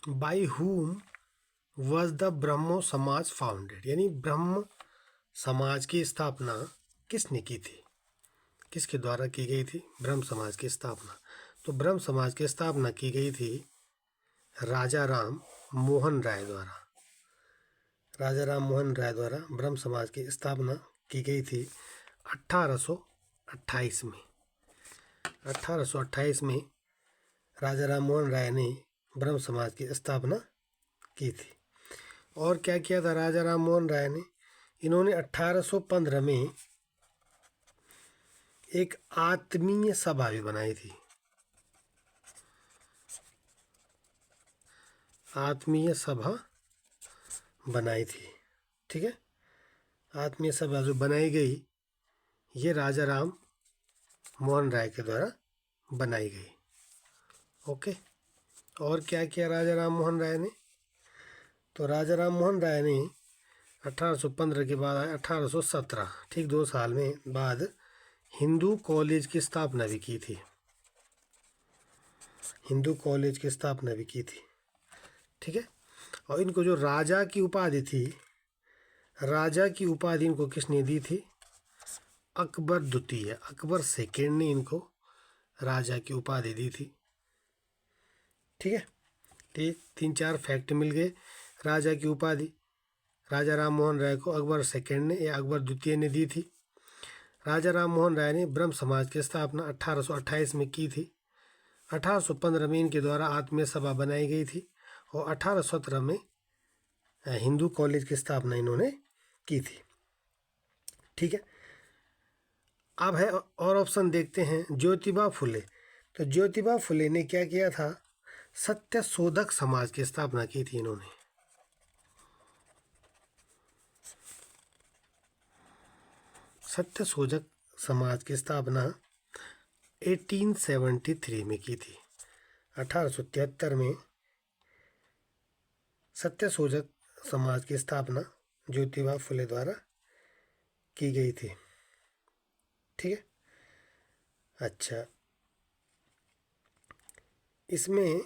By हुम was the ब्रह्मो समाज founded, यानी ब्रह्म समाज की स्थापना किसने की थी, किसके द्वारा की गई थी ब्रह्म समाज की स्थापना। तो ब्रह्म समाज की स्थापना की गई थी राजा राम मोहन राय द्वारा। राजा राम मोहन राय द्वारा ब्रह्म समाज की स्थापना की गई थी 1828 में। 1828 में राजा राम मोहन राय ने ब्रह्म समाज की स्थापना की थी। और क्या किया था राजा राम मोहन राय ने, इन्होंने 1815 में एक आत्मीय सभा भी बनाई थी। आत्मीय सभा बनाई थी, ठीक है। आत्मीय सभा जो बनाई गई ये राजा राम मोहन राय के द्वारा बनाई गई। ओके। और क्या किया राजा राम मोहन राय ने, तो राजा राम मोहन राय ने 1815 के बाद 1817, ठीक 2 साल में बाद हिंदू कॉलेज की स्थापना भी की थी। हिंदू कॉलेज की स्थापना भी की थी, ठीक है। और इनको जो राजा की उपाधि थी, राजा की उपाधि इनको किसने दी थी, अकबर द्वितीय, अकबर सेकेंड ने इनको राजा की उपाधि दी थी, ठीक है। ठीक, 3-4 फैक्ट मिल गए। राजा की उपाधि राजा राम मोहन राय को अकबर सेकेंड ने या अकबर द्वितीय ने दी थी। राजा राम मोहन राय ने ब्रह्म समाज की स्थापना 1828 में की थी। 1815 में इनके द्वारा आत्मीय सभा बनाई गई थी और 1817 में हिंदू कॉलेज की स्थापना इन्होंने की थी, ठीक है। अब है और ऑप्शन देखते हैं। ज्योतिबा फुले, तो ज्योतिबा फुले ने क्या किया था, सत्य शोधक समाज की स्थापना की थी इन्होंने। सत्य शोधक समाज की स्थापना 1873 में की थी। 1873 में सत्य शोधक समाज की स्थापना ज्योतिबा फुले द्वारा की गई थी, ठीक है। अच्छा, इसमें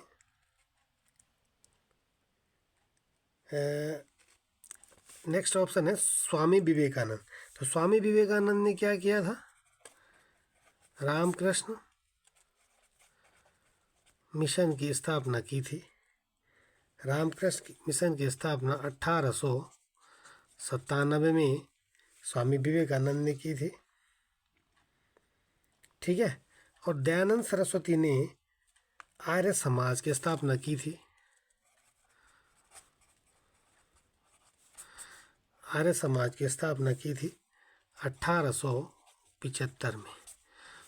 नेक्स्ट ऑप्शन है स्वामी विवेकानंद। तो स्वामी विवेकानंद ने क्या किया था, रामकृष्ण मिशन की स्थापना की थी। रामकृष्ण मिशन की स्थापना 1897 में स्वामी विवेकानंद ने की थी, ठीक है। और दयानंद सरस्वती ने आर्य समाज की स्थापना की थी। आर्य समाज की स्थापना की थी 1875 में।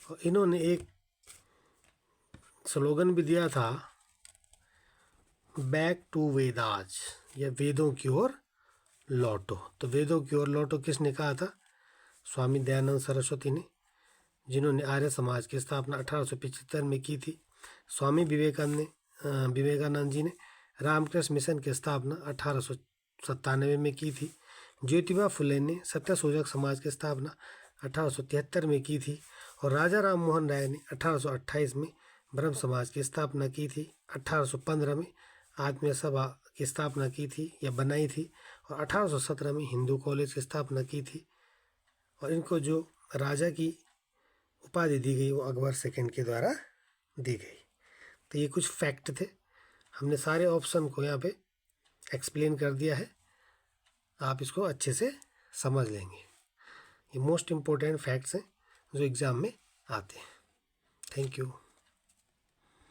और इन्होंने एक स्लोगन भी दिया था, बैक टू वेदाज, या वेदों की ओर लौटो। तो वेदों की ओर लौटो किसने कहा था, स्वामी दयानंद सरस्वती ने, जिन्होंने आर्य समाज की स्थापना 1875 में की थी। स्वामी विवेकानंद जी ने रामकृष्ण मिशन की स्थापना 1897 में की थी। ज्योतिबा फुले ने सत्य शोधक समाज की स्थापना 1873 में की थी। और राजा राम मोहन राय ने 1828 में ब्रह्म समाज की स्थापना की थी। 1815 में आत्मीय सभा की स्थापना की थी या बनाई थी। और 1817 में हिंदू कॉलेज की स्थापना की थी। और इनको जो राजा की उपाधि दी गई वो अकबर सेकेंड के द्वारा दी गई। तो ये कुछ फैक्ट थे, हमने सारे ऑप्शन को यहाँ पे एक्सप्लेन कर दिया है, आप इसको अच्छे से समझ लेंगे। ये मोस्ट इम्पोर्टेंट फैक्ट्स हैं जो एग्ज़ाम में आते हैं। Thank you.